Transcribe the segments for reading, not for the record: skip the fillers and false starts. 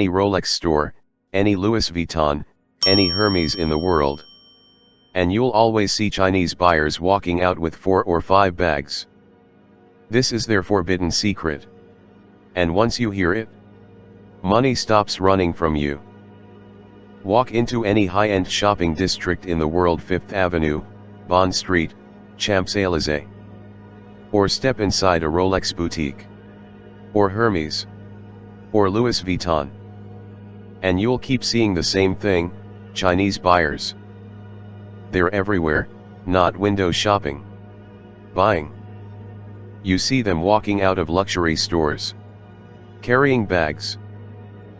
any Rolex store, any Louis Vuitton, any Hermes in the world. And you'll always see Chinese buyers walking out with 4 or 5 bags. This is their forbidden secret. And once you hear it, money stops running from you. Walk into any high-end shopping district in the world, 5th Avenue, Bond Street, Champs-Élysées. Or step inside a Rolex boutique. Or Hermes. Or Louis Vuitton. And you'll keep seeing the same thing, Chinese buyers. They're everywhere, not window shopping. Buying. You see them walking out of luxury stores. Carrying bags.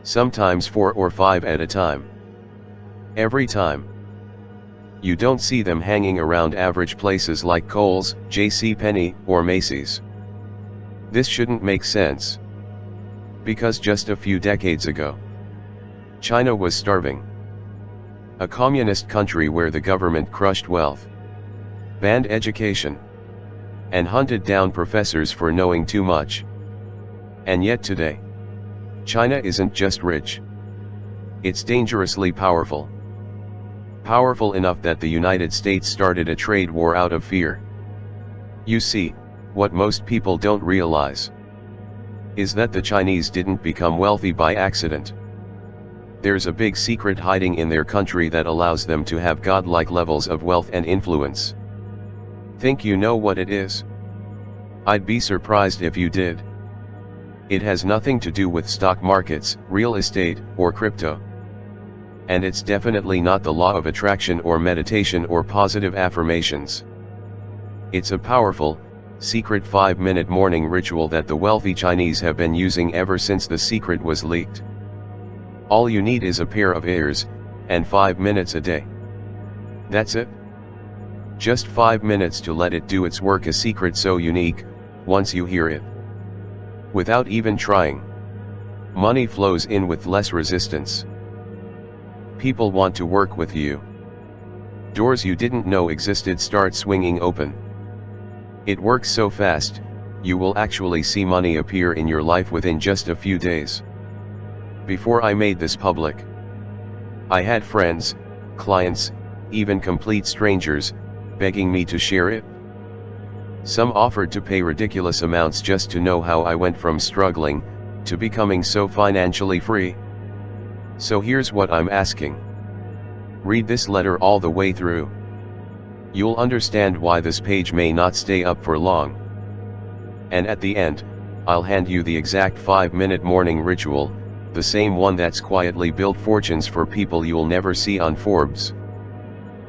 Sometimes 4 or 5 at a time. Every time. You don't see them hanging around average places like Kohl's, JCPenney, or Macy's. This shouldn't make sense. Because just a few decades ago, China was starving. A communist country where the government crushed wealth, banned education, and hunted down professors for knowing too much. And yet today, China isn't just rich. It's dangerously powerful. Powerful enough that the United States started a trade war out of fear. You see, what most people don't realize is that the Chinese didn't become wealthy by accident. There's a big secret hiding in their country that allows them to have godlike levels of wealth and influence. Think you know what it is? I'd be surprised if you did. It has nothing to do with stock markets, real estate, or crypto. And it's definitely not the law of attraction or meditation or positive affirmations. It's a powerful, secret 5-minute morning ritual that the wealthy Chinese have been using ever since the secret was leaked. All you need is a pair of ears, and 5 minutes a day. That's it. Just 5 minutes to let it do its work, a secret so unique, once you hear it. Without even trying, money flows in with less resistance. People want to work with you. Doors you didn't know existed start swinging open. It works so fast, you will actually see money appear in your life within just a few days. Before I made this public, I had friends, clients, even complete strangers, begging me to share it. Some offered to pay ridiculous amounts just to know how I went from struggling to becoming so financially free. So here's what I'm asking. Read this letter all the way through. You'll understand why this page may not stay up for long. And at the end, I'll hand you the exact 5-minute morning ritual, the same one that's quietly built fortunes for people you'll never see on Forbes.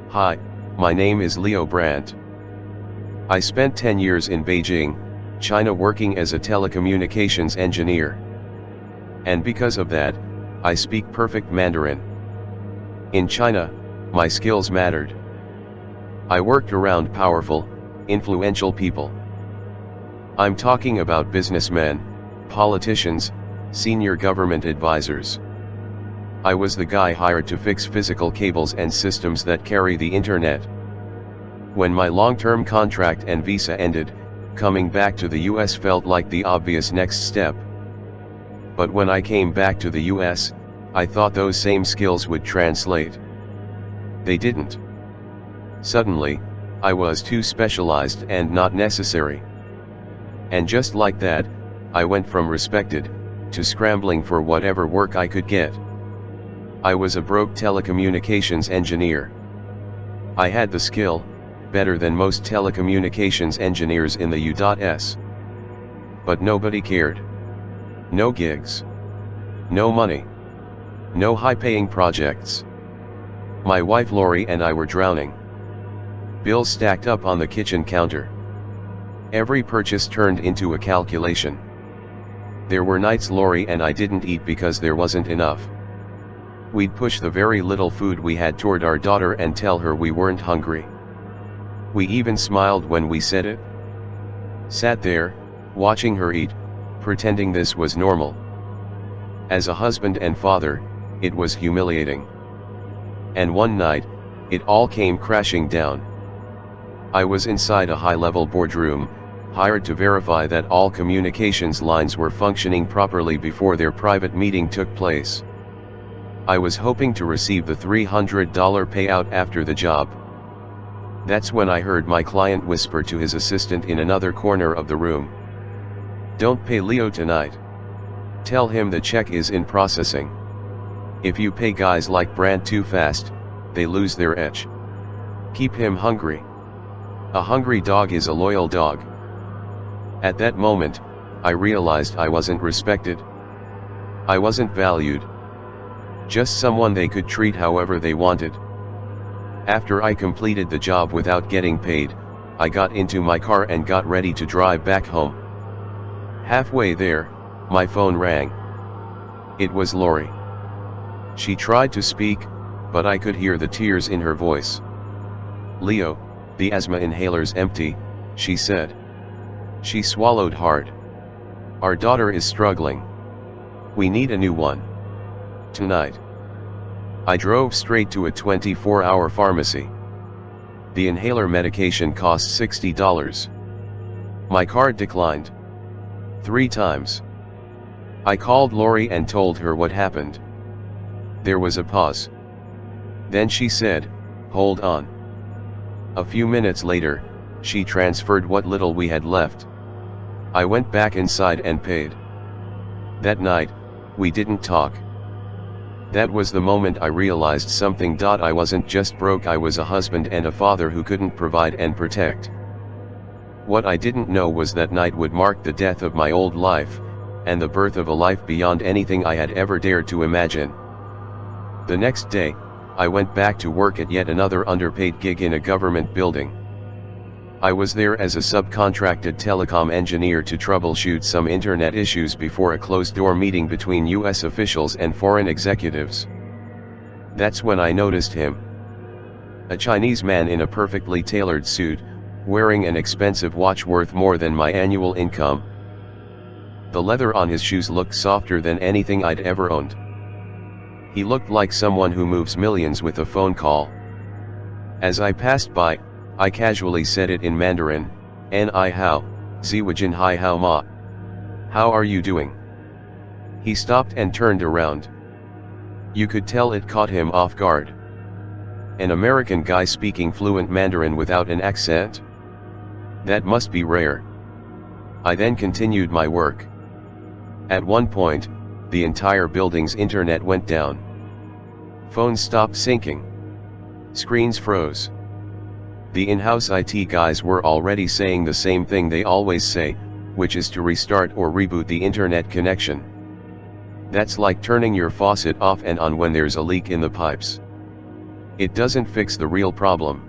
Hi, my name is Leo Brandt. I spent 10 years in Beijing, China, working as a telecommunications engineer. And because of that, I speak perfect Mandarin. In China, my skills mattered. I worked around powerful, influential people. I'm talking about businessmen, politicians, senior government advisors. I was the guy hired to fix physical cables and systems that carry the internet. When my long-term contract and visa ended, coming back to the US felt like the obvious next step. But when I came back to the US, I thought those same skills would translate. They didn't. Suddenly, I was too specialized and not necessary. And just like that, I went from respected to scrambling for whatever work I could get. I was a broke telecommunications engineer. I had the skill, better than most telecommunications engineers in the U.S. But nobody cared. No gigs. No money. No high-paying projects. My wife Lori and I were drowning. Bills stacked up on the kitchen counter. Every purchase turned into a calculation. There were nights Lori and I didn't eat because there wasn't enough. We'd push the very little food we had toward our daughter and tell her we weren't hungry. We even smiled when we said it. Sat there, watching her eat, pretending this was normal. As a husband and father, it was humiliating. And one night, it all came crashing down. I was inside a high-level boardroom, hired to verify that all communications lines were functioning properly before their private meeting took place. I was hoping to receive the $300 payout after the job. That's when I heard my client whisper to his assistant in another corner of the room. "Don't pay Leo tonight. Tell him the check is in processing. If you pay guys like Brand too fast, they lose their edge. Keep him hungry. A hungry dog is a loyal dog." At that moment, I realized I wasn't respected. I wasn't valued. Just someone they could treat however they wanted. After I completed the job without getting paid, I got into my car and got ready to drive back home. Halfway there, my phone rang. It was Lori. She tried to speak, but I could hear the tears in her voice. "Leo, the asthma inhaler's empty," she said. She swallowed hard. "Our daughter is struggling. We need a new one. Tonight." I drove straight to a 24-hour pharmacy. The inhaler medication cost $60. My card declined 3 times. I called Lori and told her what happened. There was a pause. Then she said, "Hold on." A few minutes later, she transferred what little we had left. I went back inside and paid. That night, we didn't talk. That was the moment I realized something. I wasn't just broke, I was a husband and a father who couldn't provide and protect. What I didn't know was that night would mark the death of my old life, and the birth of a life beyond anything I had ever dared to imagine. The next day, I went back to work at yet another underpaid gig in a government building. I was there as a subcontracted telecom engineer to troubleshoot some internet issues before a closed-door meeting between US officials and foreign executives. That's when I noticed him. A Chinese man in a perfectly tailored suit, wearing an expensive watch worth more than my annual income. The leather on his shoes looked softer than anything I'd ever owned. He looked like someone who moves millions with a phone call. As I passed by, I casually said it in Mandarin, "Ni hao, ziwajin hai hao ma. How are you doing?" He stopped and turned around. You could tell it caught him off guard. An American guy speaking fluent Mandarin without an accent? That must be rare. I then continued my work. At one point, the entire building's internet went down. Phones stopped syncing. Screens froze. The in-house IT guys were already saying the same thing they always say, which is to restart or reboot the internet connection. That's like turning your faucet off and on when there's a leak in the pipes. It doesn't fix the real problem.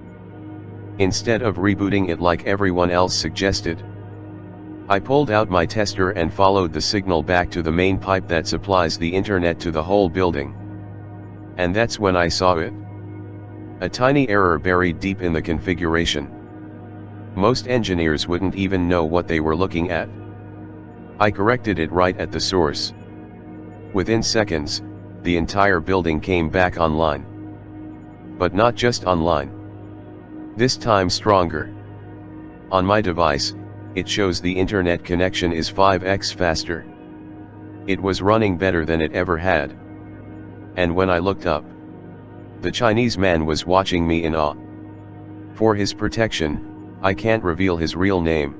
Instead of rebooting it like everyone else suggested, I pulled out my tester and followed the signal back to the main pipe that supplies the internet to the whole building. And that's when I saw it. A tiny error buried deep in the configuration. Most engineers wouldn't even know what they were looking at. I corrected it right at the source. Within seconds, the entire building came back online. But not just online. This time stronger. On my device, it shows the internet connection is 5x faster. It was running better than it ever had. And when I looked up, the Chinese man was watching me in awe. For his protection, I can't reveal his real name.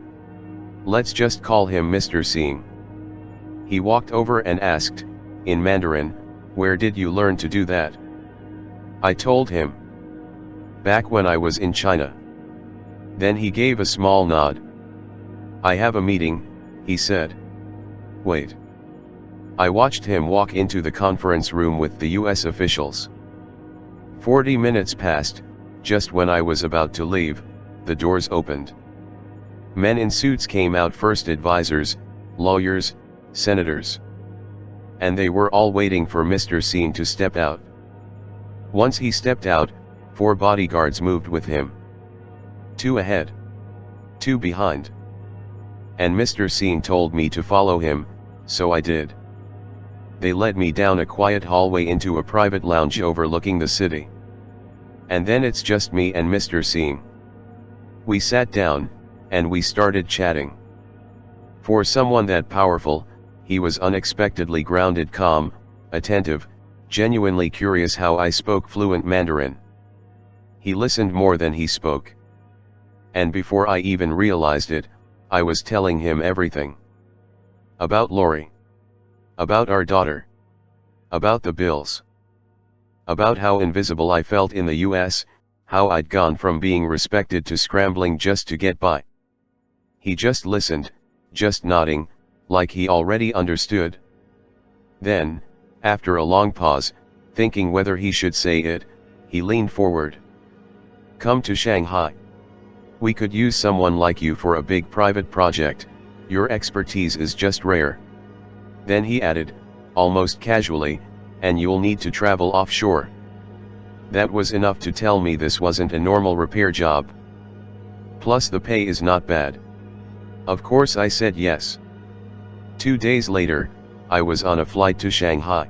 Let's just call him Mr. Seeing. He walked over and asked, in Mandarin, "Where did you learn to do that?" I told him. "Back when I was in China." Then he gave a small nod. "I have a meeting," he said. "Wait." I watched him walk into the conference room with the US officials. 40 minutes passed. Just when I was about to leave, the doors opened. Men in suits came out, first advisors, lawyers, senators. And they were all waiting for Mr. Seeing to step out. Once he stepped out, 4 bodyguards moved with him. 2 ahead. 2 behind. And Mr. Seeing told me to follow him, so I did. They led me down a quiet hallway into a private lounge overlooking the city. And then it's just me and Mr. Seeing. We sat down, and we started chatting. For someone that powerful, he was unexpectedly grounded, calm, attentive, genuinely curious how I spoke fluent Mandarin. He listened more than he spoke. And before I even realized it, I was telling him everything. About Lori. About our daughter. About the bills. About how invisible I felt in the US, how I'd gone from being respected to scrambling just to get by. He just listened, just nodding, like he already understood. Then, after a long pause, thinking whether he should say it, he leaned forward. "Come to Shanghai. We could use someone like you for a big private project, your expertise is just rare." Then he added, almost casually, "And you'll need to travel offshore." That was enough to tell me this wasn't a normal repair job. Plus the pay is not bad. Of course I said yes. 2 days later, I was on a flight to Shanghai.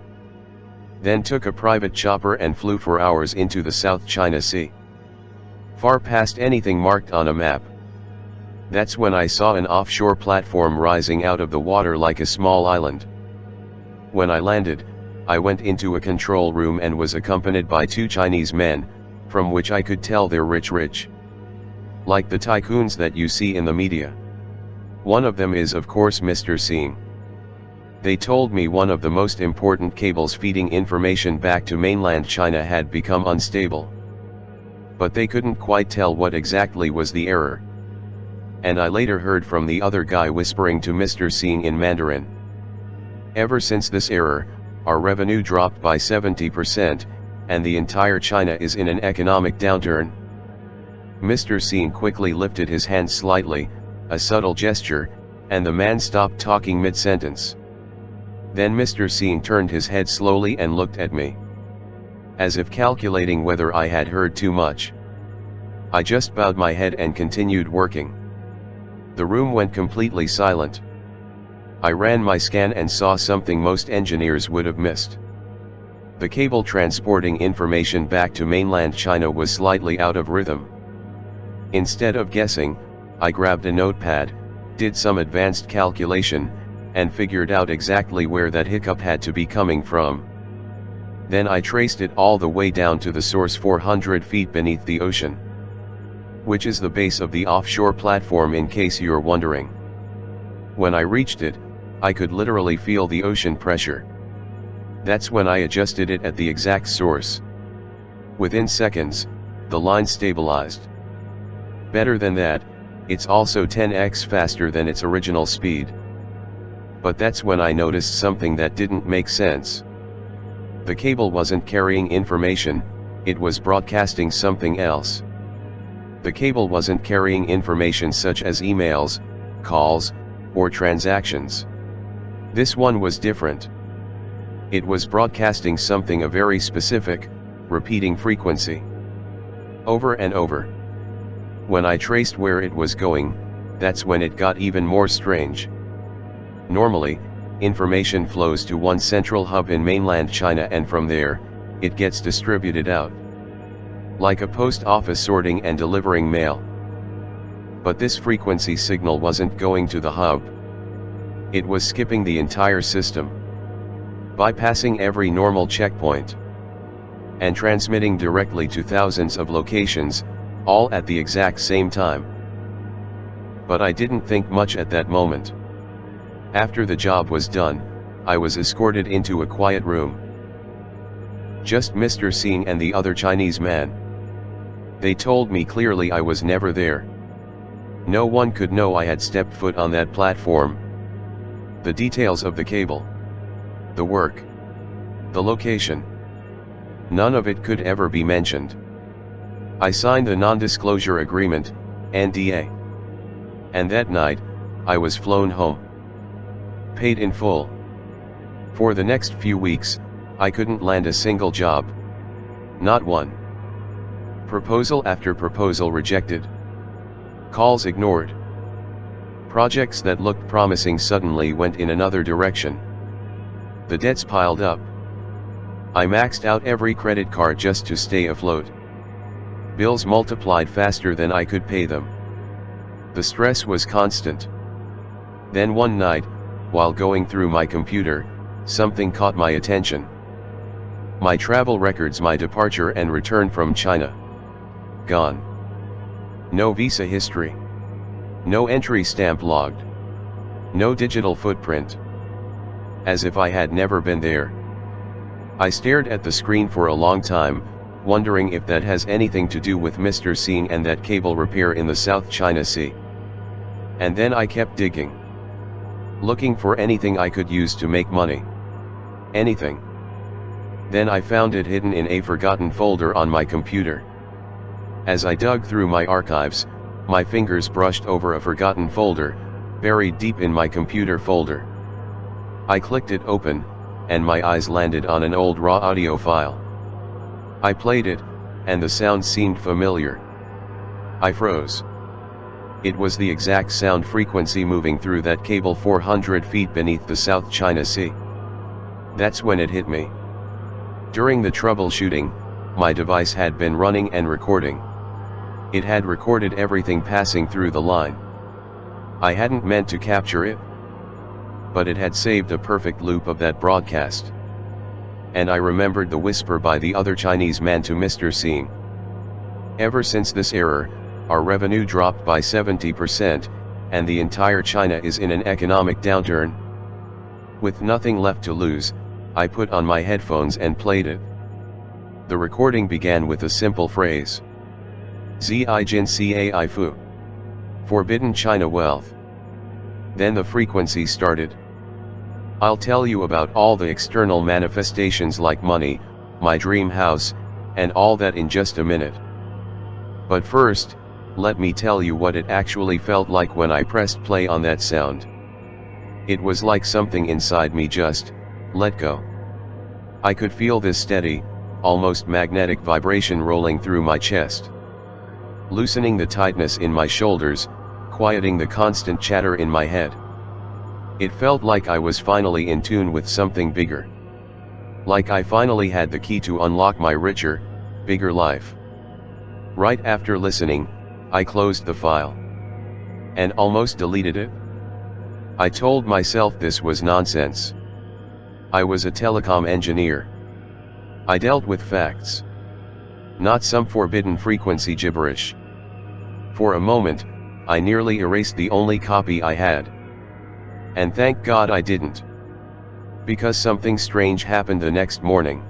Then took a private chopper and flew for hours into the South China Sea. Far past anything marked on a map. That's when I saw an offshore platform rising out of the water like a small island. When I landed, I went into a control room and was accompanied by 2 Chinese men, from which I could tell they're rich. Like the tycoons that you see in the media. One of them is of course Mr. Singh. They told me one of the most important cables feeding information back to mainland China had become unstable. But they couldn't quite tell what exactly was the error. And I later heard from the other guy whispering to Mr. Singh in Mandarin. Ever since this error, our revenue dropped by 70%, and the entire China is in an economic downturn. Mr. Singh quickly lifted his hand slightly, a subtle gesture, and the man stopped talking mid-sentence. Then Mr. Singh turned his head slowly and looked at me. As if calculating whether I had heard too much. I just bowed my head and continued working. The room went completely silent. I ran my scan and saw something most engineers would have missed. The cable transporting information back to mainland China was slightly out of rhythm. Instead of guessing, I grabbed a notepad, did some advanced calculation, and figured out exactly where that hiccup had to be coming from. Then I traced it all the way down to the source 400 feet beneath the ocean. Which is the base of the offshore platform in case you're wondering. When I reached it, I could literally feel the ocean pressure. That's when I adjusted it at the exact source. Within seconds, the line stabilized. Better than that, it's also 10x faster than its original speed. But that's when I noticed something that didn't make sense. The cable wasn't carrying information, it was broadcasting something else. The cable wasn't carrying information such as emails, calls, or transactions. This one was different. It was broadcasting something a very specific, repeating frequency. Over and over. When I traced where it was going, that's when it got even more strange. Normally, information flows to one central hub in mainland China and from there, it gets distributed out. Like a post office sorting and delivering mail. But this frequency signal wasn't going to the hub. It was skipping the entire system. Bypassing every normal checkpoint. And transmitting directly to thousands of locations, all at the exact same time. But I didn't think much at that moment. After the job was done, I was escorted into a quiet room. Just Mr. Singh and the other Chinese man. They told me clearly I was never there. No one could know I had stepped foot on that platform. The details of the cable. The work. The location. None of it could ever be mentioned. I signed the non-disclosure agreement, NDA. And that night, I was flown home. Paid in full. For the next few weeks, I couldn't land a single job. Not one. Proposal after proposal rejected. Calls ignored. Projects that looked promising suddenly went in another direction. The debts piled up. I maxed out every credit card just to stay afloat. Bills multiplied faster than I could pay them. The stress was constant. Then one night, while going through my computer, something caught my attention. My travel records, my departure and return from China. Gone. No visa history. No entry stamp logged. No digital footprint. As if I had never been there. I stared at the screen for a long time, wondering if that has anything to do with Mr. Singh and that cable repair in the South China Sea. And then I kept digging. Looking for anything I could use to make money. Anything. Then I found it hidden in a forgotten folder on my computer. As I dug through my archives, my fingers brushed over a forgotten folder, buried deep in my computer folder. I clicked it open, and my eyes landed on an old raw audio file. I played it, and the sound seemed familiar. I froze. It was the exact sound frequency moving through that cable 400 feet beneath the South China Sea. That's when it hit me. During the troubleshooting, my device had been running and recording. It had recorded everything passing through the line. I hadn't meant to capture it, but it had saved a perfect loop of that broadcast. And I remembered the whisper by the other Chinese man to Mr. Singh. Ever since this error, our revenue dropped by 70%, and the entire China is in an economic downturn. With nothing left to lose, I put on my headphones and played it. The recording began with a simple phrase. Zi jin cai fu. Forbidden China wealth. Then the frequency started. I'll tell you about all the external manifestations like money, my dream house, and all that in just a minute. But first, let me tell you what it actually felt like when I pressed play on that sound. It was like something inside me just let go. I could feel this steady, almost magnetic vibration rolling through my chest, loosening the tightness in my shoulders, quieting the constant chatter in my head. It felt like I was finally in tune with something bigger. Like I finally had the key to unlock my richer, bigger life. Right after listening, I closed the file. And almost deleted it. I told myself this was nonsense. I was a telecom engineer. I dealt with facts. Not some forbidden frequency gibberish. For a moment, I nearly erased the only copy I had. And thank God I didn't. Because something strange happened the next morning.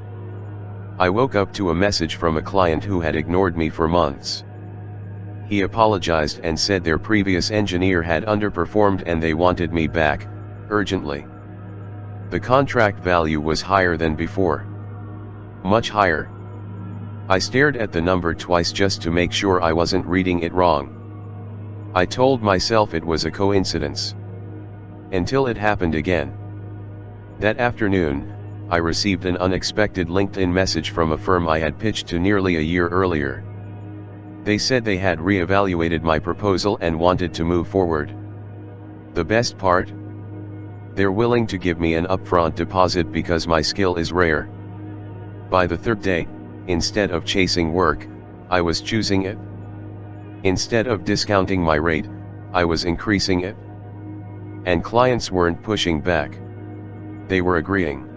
I woke up to a message from a client who had ignored me for months. He apologized and said their previous engineer had underperformed and they wanted me back, urgently. The contract value was higher than before. Much higher. I stared at the number twice just to make sure I wasn't reading it wrong. I told myself it was a coincidence. Until it happened again. That afternoon, I received an unexpected LinkedIn message from a firm I had pitched to nearly a year earlier. They said they had reevaluated my proposal and wanted to move forward. The best part? They're willing to give me an upfront deposit because my skill is rare. By the third day, instead of chasing work, I was choosing it. Instead of discounting my rate, I was increasing it. And clients weren't pushing back. They were agreeing.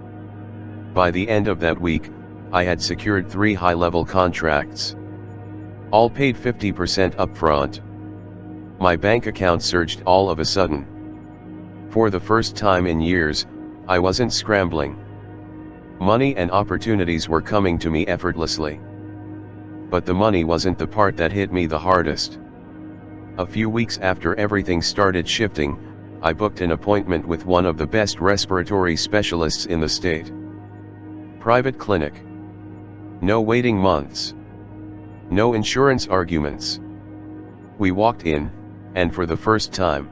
By the end of that week, I had secured 3 high-level contracts. All paid 50% upfront. My bank account surged all of a sudden. For the first time in years, I wasn't scrambling. Money and opportunities were coming to me effortlessly. But the money wasn't the part that hit me the hardest. A few weeks after everything started shifting, I booked an appointment with one of the best respiratory specialists in the state. Private clinic. No waiting months. No insurance arguments. We walked in, and for the first time,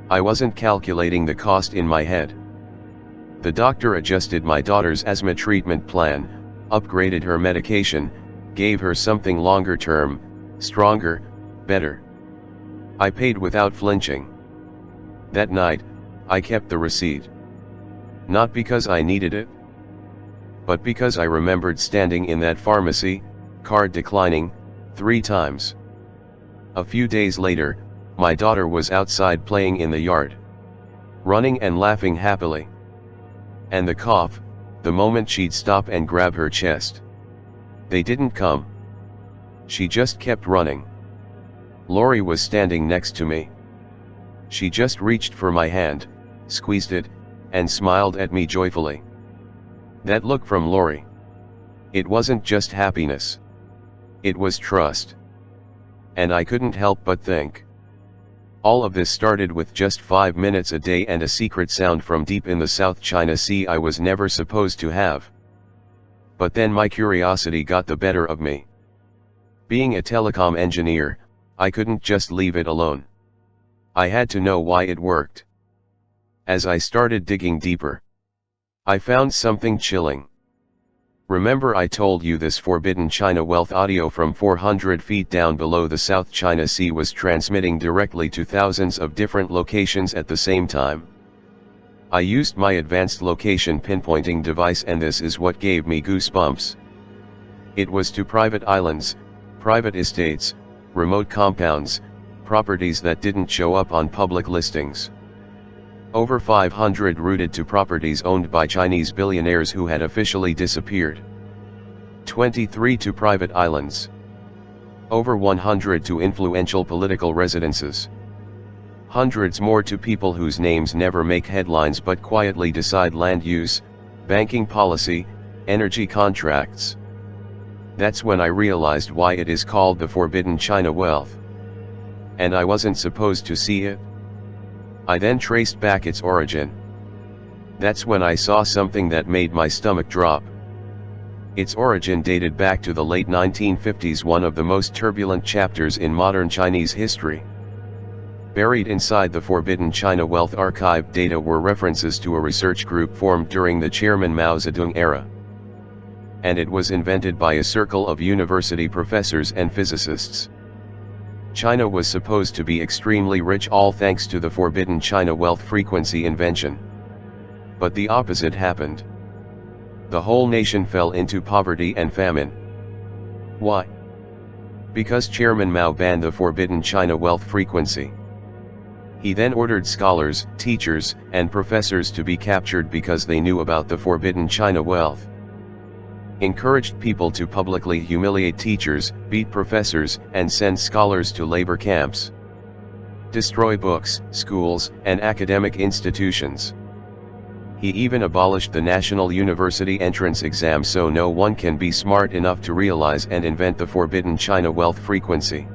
I wasn't calculating the cost in my head. The doctor adjusted my daughter's asthma treatment plan, upgraded her medication, gave her something longer term, stronger, better. I paid without flinching. That night, I kept the receipt. Not because I needed it, but because I remembered standing in that pharmacy, card declining, 3 times. A few days later, my daughter was outside playing in the yard. running and laughing happily. And the cough, the moment she'd stop and grab her chest. They didn't come. She just kept running. Lori was standing next to me. She just reached for my hand, squeezed it, and smiled at me joyfully. That look from Lori. It wasn't just happiness. It was trust. And I couldn't help but think. All of this started with just 5 minutes a day and a secret sound from deep in the South China Sea I was never supposed to have. But then my curiosity got the better of me. Being a telecom engineer, I couldn't just leave it alone. I had to know why it worked. As I started digging deeper, I found something chilling. Remember I told you this Forbidden China Wealth audio from 400 feet down below the South China Sea was transmitting directly to thousands of different locations at the same time? I used my advanced location pinpointing device and this is what gave me goosebumps. It was to private islands, private estates, remote compounds, properties that didn't show up on public listings. Over 500 routed to properties owned by Chinese billionaires who had officially disappeared. 23 to private islands. Over 100 to influential political residences. Hundreds more to people whose names never make headlines but quietly decide land use, banking policy, energy contracts. That's when I realized why it is called the Forbidden China Wealth. And I wasn't supposed to see it. I then traced back its origin. That's when I saw something that made my stomach drop. Its origin dated back to the late 1950s, one of the most turbulent chapters in modern Chinese history. Buried inside the Forbidden China Wealth archive data were references to a research group formed during the Chairman Mao Zedong era. And it was invented by a circle of university professors and physicists. China was supposed to be extremely rich, all thanks to the Forbidden China Wealth frequency invention. But the opposite happened. The whole nation fell into poverty and famine. Why? Because Chairman Mao banned the Forbidden China Wealth frequency. He then ordered scholars, teachers, and professors to be captured because they knew about the Forbidden China Wealth. Encouraged people to publicly humiliate teachers, beat professors, and send scholars to labor camps. Destroy books, schools, and academic institutions. He even abolished the national university entrance exam so no one can be smart enough to realize and invent the Forbidden China Wealth frequency.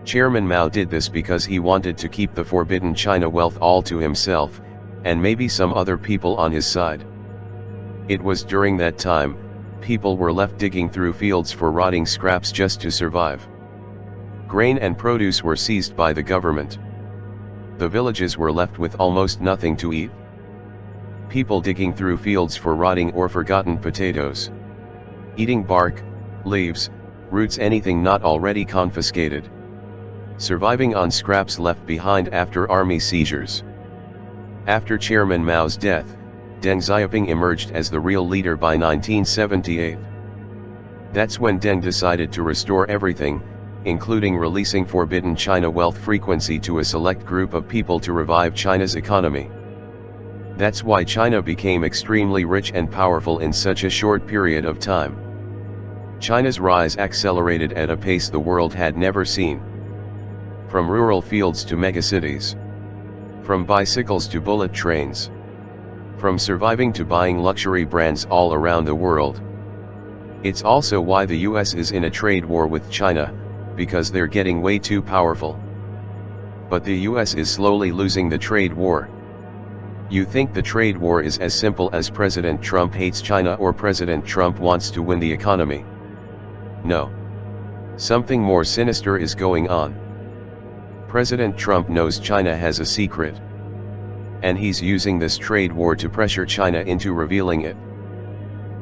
Chairman Mao did this because he wanted to keep the Forbidden China Wealth all to himself, and maybe some other people on his side. It was during that time, people were left digging through fields for rotting scraps just to survive. Grain and produce were seized by the government. The villages were left with almost nothing to eat. People digging through fields for rotting or forgotten potatoes. Eating bark, leaves, roots, anything not already confiscated. Surviving on scraps left behind after army seizures. After Chairman Mao's death, Deng Xiaoping emerged as the real leader by 1978. That's when Deng decided to restore everything, including releasing Forbidden China Wealth frequency to a select group of people to revive China's economy. That's why China became extremely rich and powerful in such a short period of time. China's rise accelerated at a pace the world had never seen. From rural fields to megacities. From bicycles to bullet trains. From surviving to buying luxury brands all around the world. It's also why the US is in a trade war with China, because they're getting way too powerful. But the US is slowly losing the trade war. You think the trade war is as simple as President Trump hates China or President Trump wants to win the economy? No. Something more sinister is going on. President Trump knows China has a secret. And he's using this trade war to pressure China into revealing it.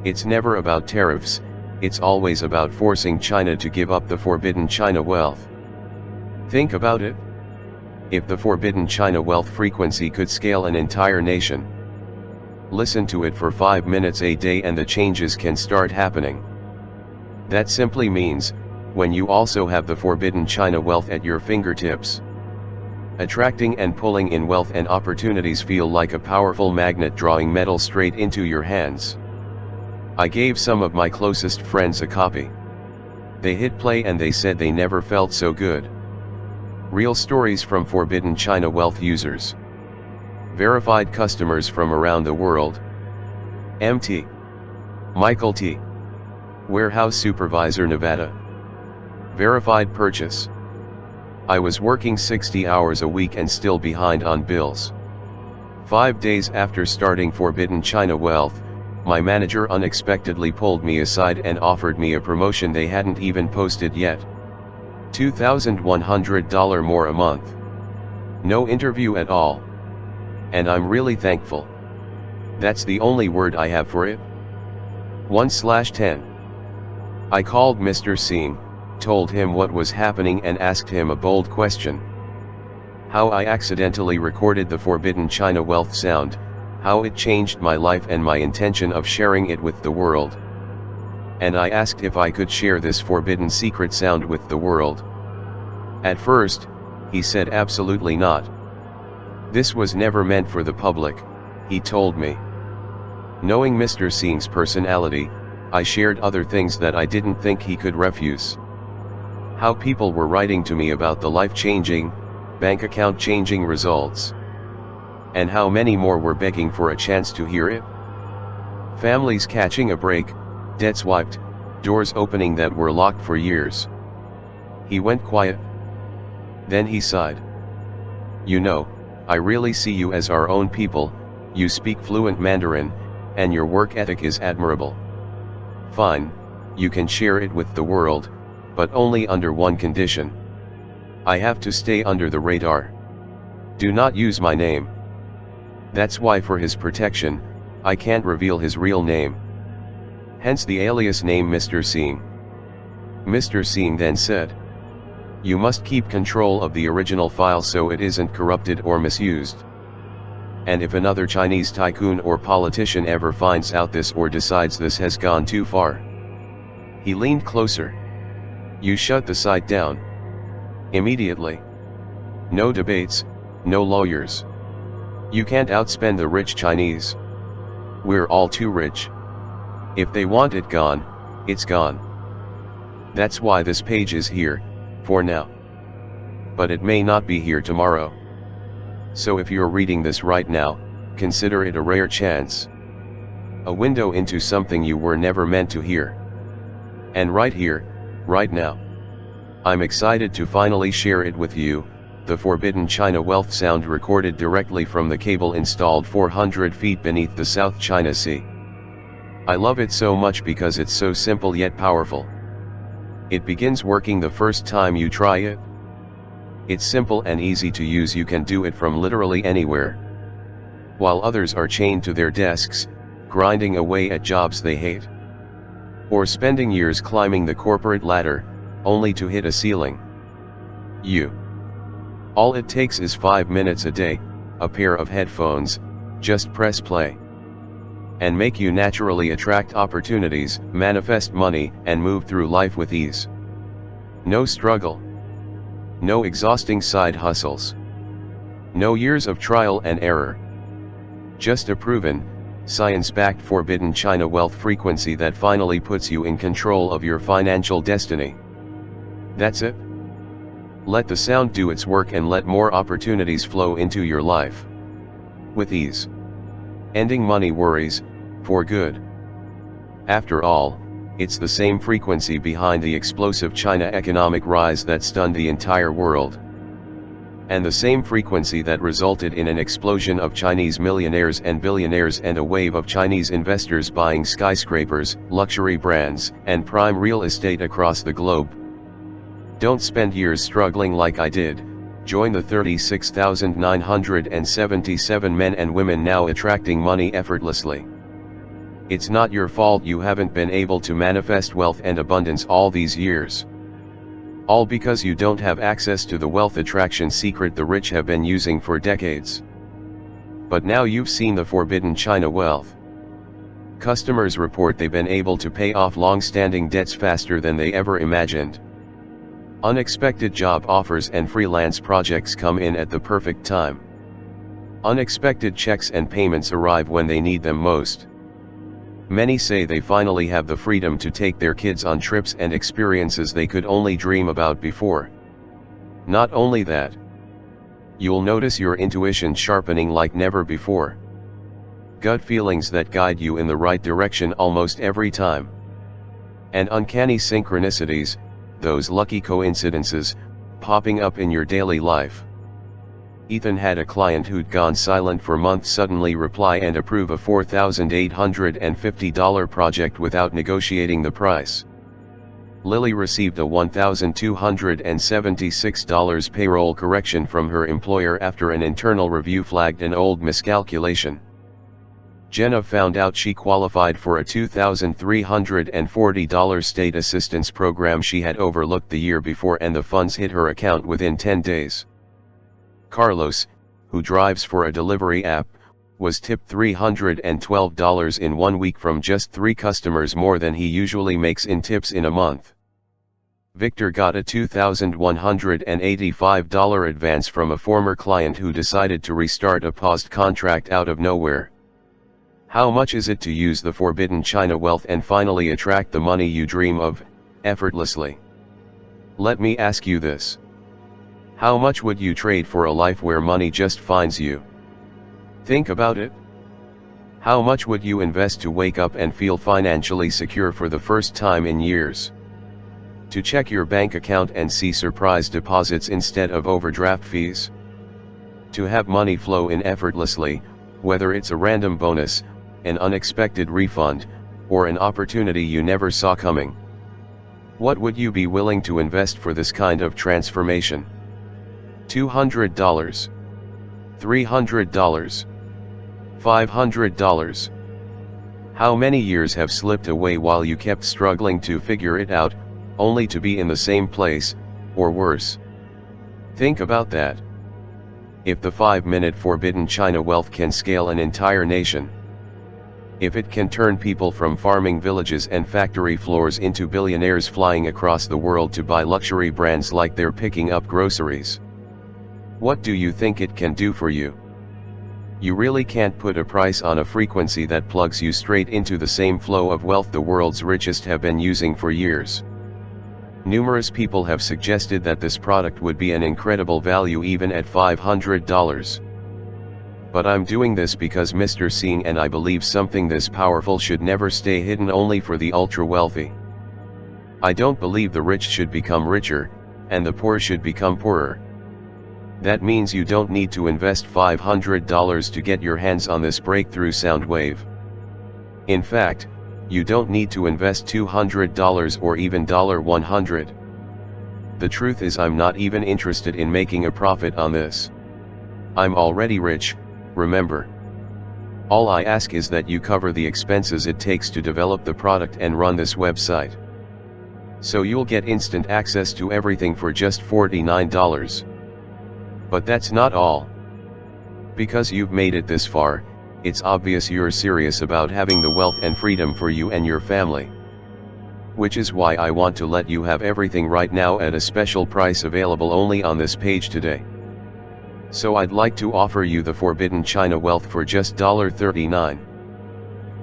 It's never about tariffs, it's always about forcing China to give up the Forbidden China Wealth. Think about it. If the Forbidden China Wealth frequency could scale an entire nation. Listen to it for 5 minutes a day and the changes can start happening. That simply means, when you also have the Forbidden China Wealth at your fingertips. Attracting and pulling in wealth and opportunities feel like a powerful magnet drawing metal straight into your hands. I gave some of my closest friends a copy. They hit play and they said they never felt so good. Real stories from Forbidden China Wealth users. Verified customers from around the world. MT. Michael T. Warehouse Supervisor, Nevada. Verified purchase. I was working 60 hours a week and still behind on bills. 5 days after starting Forbidden China Wealth, my manager unexpectedly pulled me aside and offered me a promotion they hadn't even posted yet. $2,100 more a month. No interview at all. And I'm really thankful. That's the only word I have for it. 1/10. I called Mr. Singh, told him what was happening and asked him a bold question. How I accidentally recorded the Forbidden China Wealth sound, how it changed my life and my intention of sharing it with the world. And I asked if I could share this forbidden secret sound with the world. At first, he said absolutely not. This was never meant for the public, he told me. Knowing Mr. Singh's personality, I shared other things that I didn't think he could refuse. How people were writing to me about the life-changing, bank account changing results. And how many more were begging for a chance to hear it. Families catching a break, debts wiped, doors opening that were locked for years. He went quiet. Then he sighed. You know, I really see you as our own people, you speak fluent Mandarin, and your work ethic is admirable. Fine, you can share it with the world, but only under one condition. I have to stay under the radar. Do not use my name. That's why, for his protection, I can't reveal his real name. Hence the alias name Mr. Singh. Mr. Singh then said, you must keep control of the original file so it isn't corrupted or misused. And if another Chinese tycoon or politician ever finds out this or decides this has gone too far. He leaned closer. You shut the site down. Immediately. No debates, no lawyers. You can't outspend the rich Chinese. We're all too rich. If they want it gone, it's gone. That's why this page is here, for now. But it may not be here tomorrow. So if you're reading this right now, consider it a rare chance. A window into something you were never meant to hear. And right here, right now. I'm excited to finally share it with you, the Forbidden China Wealth sound recorded directly from the cable installed 400 feet beneath the South China Sea. I love it so much because it's so simple yet powerful. It begins working the first time you try it. It's simple and easy to use, you can do it from literally anywhere. While others are chained to their desks, grinding away at jobs they hate. Or spending years climbing the corporate ladder, only to hit a ceiling. All it takes is 5 minutes a day, a pair of headphones, just press play. And make you naturally attract opportunities, manifest money, and move through life with ease. No struggle. No exhausting side hustles. No years of trial and error. Just a proven, science-backed Forbidden China Wealth frequency that finally puts you in control of your financial destiny. That's it. Let the sound do its work and let more opportunities flow into your life. With ease. Ending money worries, for good. After all, it's the same frequency behind the explosive China economic rise that stunned the entire world. And the same frequency that resulted in an explosion of Chinese millionaires and billionaires and a wave of Chinese investors buying skyscrapers, luxury brands, and prime real estate across the globe. Don't spend years struggling like I did. Join the 36,977 men and women now attracting money effortlessly. It's not your fault you haven't been able to manifest wealth and abundance all these years. All because you don't have access to the wealth attraction secret the rich have been using for decades. But now you've seen the Forbidden China Wealth. Customers report they've been able to pay off long-standing debts faster than they ever imagined. Unexpected job offers and freelance projects come in at the perfect time. Unexpected checks and payments arrive when they need them most. Many say they finally have the freedom to take their kids on trips and experiences they could only dream about before. Not only that, you'll notice your intuition sharpening like never before. Gut feelings that guide you in the right direction almost every time. And uncanny synchronicities, those lucky coincidences, popping up in your daily life. Ethan had a client who'd gone silent for months suddenly reply and approve a $4,850 project without negotiating the price. Lily received a $1,276 payroll correction from her employer after an internal review flagged an old miscalculation. Jenna found out she qualified for a $2,340 state assistance program she had overlooked the year before, and the funds hit her account within 10 days. Carlos, who drives for a delivery app, was tipped $312 in 1 week from just 3 customers, more than he usually makes in tips in a month. Victor got a $2,185 advance from a former client who decided to restart a paused contract out of nowhere. How much is it to use the forbidden China wealth and finally attract the money you dream of, effortlessly? Let me ask you this. How much would you trade for a life where money just finds you? Think about it. How much would you invest to wake up and feel financially secure for the first time in years? To check your bank account and see surprise deposits instead of overdraft fees? To have money flow in effortlessly, whether it's a random bonus, an unexpected refund, or an opportunity you never saw coming? What would you be willing to invest for this kind of transformation? $200, $300, $500. How many years have slipped away while you kept struggling to figure it out, only to be in the same place, or worse? Think about that. If the 5-minute forbidden China wealth can scale an entire nation, if it can turn people from farming villages and factory floors into billionaires flying across the world to buy luxury brands like they're picking up groceries, what do you think it can do for you? You really can't put a price on a frequency that plugs you straight into the same flow of wealth the world's richest have been using for years. Numerous people have suggested that this product would be an incredible value even at $500. But I'm doing this because Mr. Seeing and I believe something this powerful should never stay hidden only for the ultra-wealthy. I don't believe the rich should become richer, and the poor should become poorer. That means you don't need to invest $500 to get your hands on this breakthrough sound wave. In fact, you don't need to invest $200 or even $100. The truth is, I'm not even interested in making a profit on this. I'm already rich, remember. All I ask is that you cover the expenses it takes to develop the product and run this website. So you'll get instant access to everything for just $49. But that's not all. Because you've made it this far, it's obvious you're serious about having the wealth and freedom for you and your family. Which is why I want to let you have everything right now at a special price available only on this page today. So I'd like to offer you the forbidden China wealth for just $39.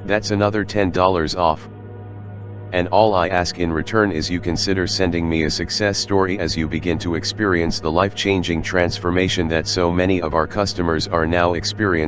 That's another $10 off. And all I ask in return is you consider sending me a success story as you begin to experience the life-changing transformation that so many of our customers are now experiencing.